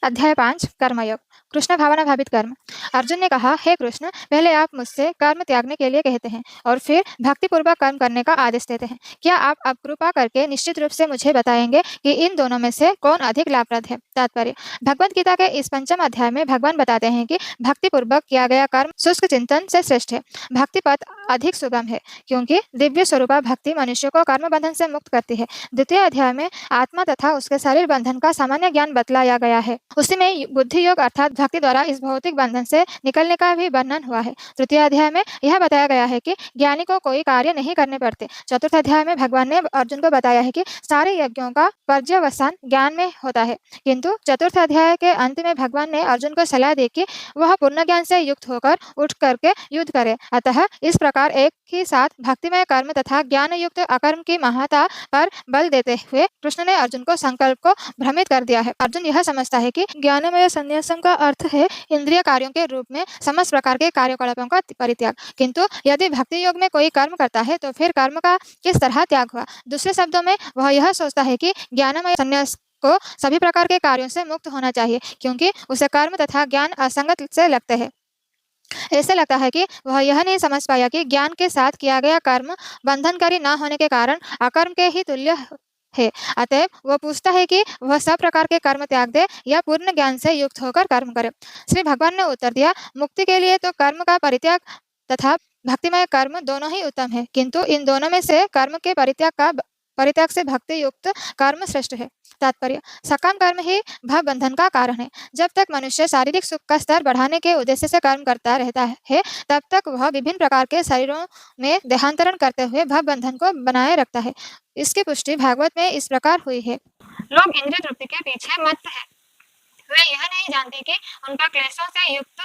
अध्याय 5 कर्मयोग। कृष्ण भावना भावित कर्म। अर्जुन ने कहा, हे कृष्ण, पहले आप मुझसे कर्म त्यागने के लिए कहते हैं और फिर भक्तिपूर्वक कर्म करने का आदेश देते हैं। क्या आप अब कृपा करके निश्चित रूप से मुझे बताएंगे कि इन दोनों में से कौन अधिक लाभप्रद है? तात्पर्य: भगवद गीता के इस 5वें अध्याय में भगवान बताते हैं कि भक्तिपूर्वक किया गया कर्म शुष्क चिंतन से श्रेष्ठ है। भक्ति पथ अधिक सुगम है क्योंकि दिव्य स्वरूपा भक्ति मनुष्य को कर्म बंधन से मुक्त करती है। द्वितीय अध्याय में आत्मा तथा उसके शरीर बंधन का सामान्य ज्ञान बतलाया गया है। उसी में बुद्धि योग अर्थात भक्ति द्वारा इस भौतिक बंधन से निकलने का भी वर्णन हुआ है। तृतीय अध्याय में यह बताया गया है कि ज्ञानी को कोई कार्य नहीं करने पड़ते। चतुर्थ अध्याय में भगवान ने अर्जुन को बताया है कि सारे यज्ञों का पर्यवसान ज्ञान में होता है, किंतु चतुर्थ अध्याय के अंत में भगवान ने अर्जुन को सलाह दी कि वह पूर्ण ज्ञान से युक्त होकर उठ करके युद्ध करे। अतः इस प्रकार एक ही साथ भक्तिमय कर्म तथा ज्ञान युक्त अकर्म की महत्ता पर बल देते हुए कृष्ण ने अर्जुन को संकल्प को भ्रमित कर दिया है। अर्जुन यह समझता है कि ज्ञानमय संन्यासम का अर्थ है इंद्रिय कार्यों के रूप में समस्त प्रकार के कार्यकलापों का परित्याग, किंतु यदि भक्ति योग में कोई कर्म करता है तो फिर कर्म का किस तरह त्याग हुआ? दूसरे शब्दों में वह यह सोचता है कि ज्ञानमय संन्यास को सभी प्रकार के कार्यों से मुक्त होना चाहिए क्योंकि उसे कर्म तथा ज्ञान असंगत से लगते हैं। ऐसे लगता है कि वह यह नहीं समझ पाया कि ज्ञान के साथ किया गया कर्म बंधनकारी न होने के कारण अकर्म के ही तुल्य है। अतएव वह पूछता है कि वह सब प्रकार के कर्म त्याग दे या पूर्ण ज्ञान से युक्त होकर कर्म करे। श्री भगवान ने उत्तर दिया, मुक्ति के लिए तो कर्म का परित्याग तथा भक्तिमय कर्म दोनों ही उत्तम है, किंतु इन दोनों में से कर्म के परित्याग से भक्ति युक्त कर्म श्रेष्ठ है। तात्पर्य: सकाम कर्म ही भव बंधन का कारण है। जब तक मनुष्य शारीरिक सुख का स्तर बढ़ाने के उद्देश्य से कर्म करता रहता है, तब तक वह विभिन्न प्रकार के शरीरों में देहांतरण करते हुए भव बंधन को बनाए रखता है। इसकी पुष्टि भागवत में इस प्रकार हुई है। लोग इंद्रिय तृप्ति के पीछे मत है। वे यह नहीं जानते कि उनका क्लेशों से युक्त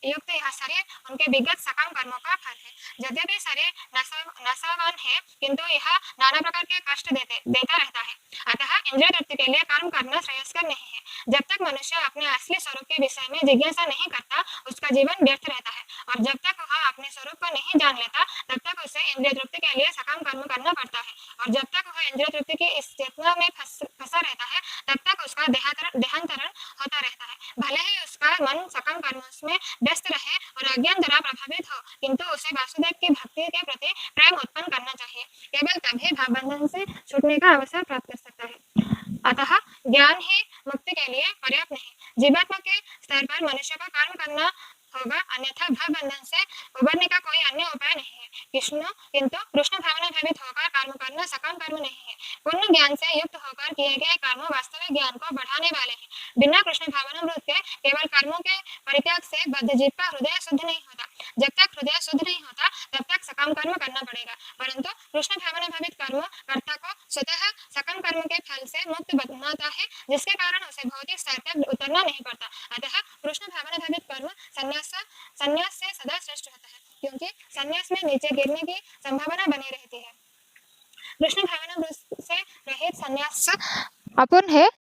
यह शरीर उनके विगत सकाम कर्मों का फल है। यद्यपि शरीर नशावान है, किंतु यह नाना प्रकार के कष्ट देता रहता है। अतः इंद्रिय तृप्ति के लिए कर्म करना श्रेयस्कर नहीं है। जब तक मनुष्य अपने असली स्वरूप के विषय में जिज्ञासा नहीं करता, उसका जीवन व्यर्थ रहता है, और जब तक वह अपने स्वरूप को नहीं जान लेता, तब तक उसे इंद्रिय तृप्ति के लिए सकाम कर्म करना पड़ता है, और जब तक वह इंद्रिय तृप्ति की इस चेतना में फंसा रहता है, तब तक उसका देहांतरण होता रहता है। भले ही उसका मन सकाम कर्मों में व्यस्त रहे और अज्ञान द्वारा प्रभावित हो, किंतु उसे वासुदेव की भक्ति के प्रति प्रेम उत्पन्न करना चाहिए। केवल तभी भावबंधन से छूटने का अवसर प्राप्त कर सकता है। अतः ज्ञान ही मुक्ति के लिए पर्याप्त नहीं। जीवात्मा के स्तर पर मनुष्य को कर्म करना होगा, अन्यथा भव बंधन से उबरने का कोई अन्य उपाय नहीं है। किंतु कृष्ण भावना भावित होकर कर्म करना सकाम कर्म नहीं है। पूर्ण ज्ञान से युक्त होकर किए गए कर्म वास्तविक ज्ञान को बढ़ाने वाले हैं। बिना कृष्ण भावनामृत के केवल कर्मों के परित्याग से बद्ध जीव का हृदय शुद्ध नहीं होता। जब तक हृदय शुद्ध नहीं होता, तब तक सकाम कर्म करना पड़ेगा, परंतु कृष्ण भावना भावित कर्म कर्ता को स्वतः सकाम कर्म के फल से मुक्त बनाता है, जिसके कारण उसे भौतिक स्तर तक उतरना नहीं पड़ता। अतः कृष्ण भावना भावित कर्म संन्यास से सदा श्रेष्ठ होता है, क्योंकि संन्यास में नीचे गिरने की संभावना बनी रहती है। कृष्ण भावना से रहित संन्यास अपूर्ण है।